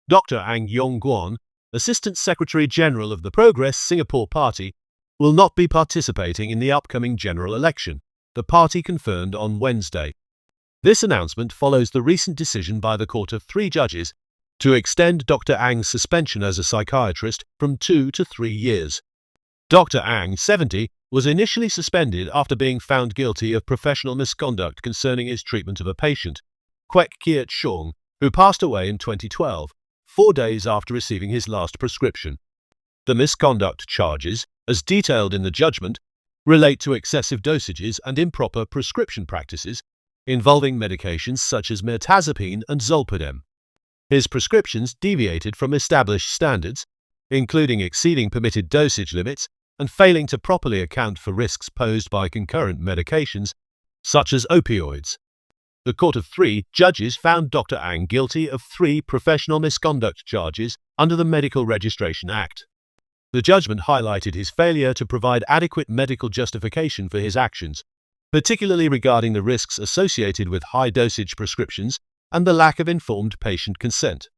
Dr. Ang Yong Guan, Assistant Secretary General of the Progress Singapore Party, will not be participating in the upcoming general election, the party confirmed on Wednesday. This announcement follows the recent decision by the Court of 3 judges to extend Dr. Ang's suspension as a psychiatrist from 2 to 3 years. Dr. Ang, 70, was initially suspended after being found guilty of professional misconduct concerning his treatment of a patient, Kwek Kiat Shong, who passed away in 2012, 4 days after receiving his last prescription. The misconduct charges, as detailed in the judgment, relate to excessive dosages and improper prescription practices involving medications such as mirtazapine and zolpidem. His prescriptions deviated from established standards, including exceeding permitted dosage limits and failing to properly account for risks posed by concurrent medications, such as opioids. The Court of 3 judges found Dr. Ang guilty of 3 professional misconduct charges under the Medical Registration Act. The judgment highlighted his failure to provide adequate medical justification for his actions, particularly regarding the risks associated with high-dosage prescriptions and the lack of informed patient consent.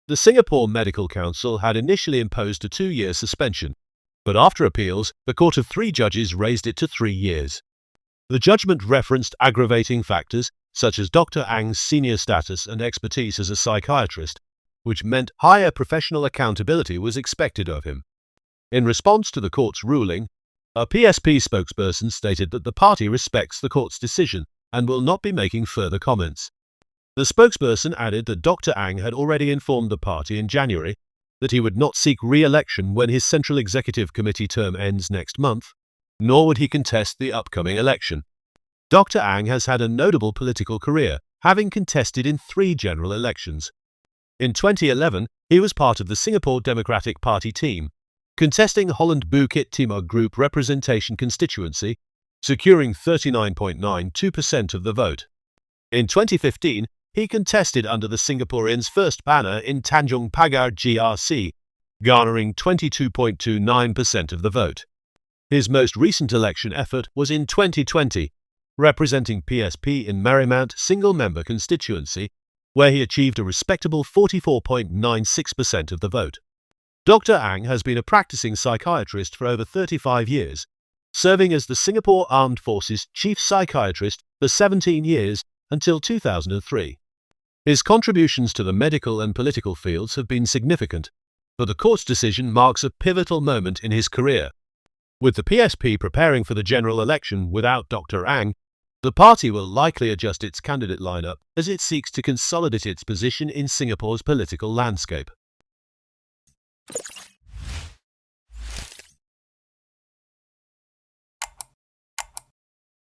The Singapore Medical Council had initially imposed a 2-year suspension, but after appeals, the Court of 3 judges raised it to 3 years. The judgment referenced aggravating factors such as Dr. Ang's senior status and expertise as a psychiatrist, which meant higher professional accountability was expected of him. In response to the court's ruling, a PSP spokesperson stated that the party respects the court's decision and will not be making further comments. The spokesperson added that Dr. Ang had already informed the party in January that he would not seek re-election when his Central Executive Committee term ends next month, nor would he contest the upcoming election. Dr. Ang has had a notable political career, having contested in 3 general elections. In 2011, he was part of the Singapore Democratic Party team, contesting Holland Bukit Timur Group representation constituency, securing 39.92% of the vote. In 2015, he contested under the Singaporeans' first banner in Tanjung Pagar GRC, garnering 22.29% of the vote. His most recent election effort was in 2020, representing PSP in Marymount single-member constituency, where he achieved a respectable 44.96% of the vote. Dr. Ang has been a practicing psychiatrist for over 35 years, serving as the Singapore Armed Forces Chief Psychiatrist for 17 years until 2003. His contributions to the medical and political fields have been significant, but the court's decision marks a pivotal moment in his career. With the PSP preparing for the general election without Dr. Ang, the party will likely adjust its candidate lineup as it seeks to consolidate its position in Singapore's political landscape.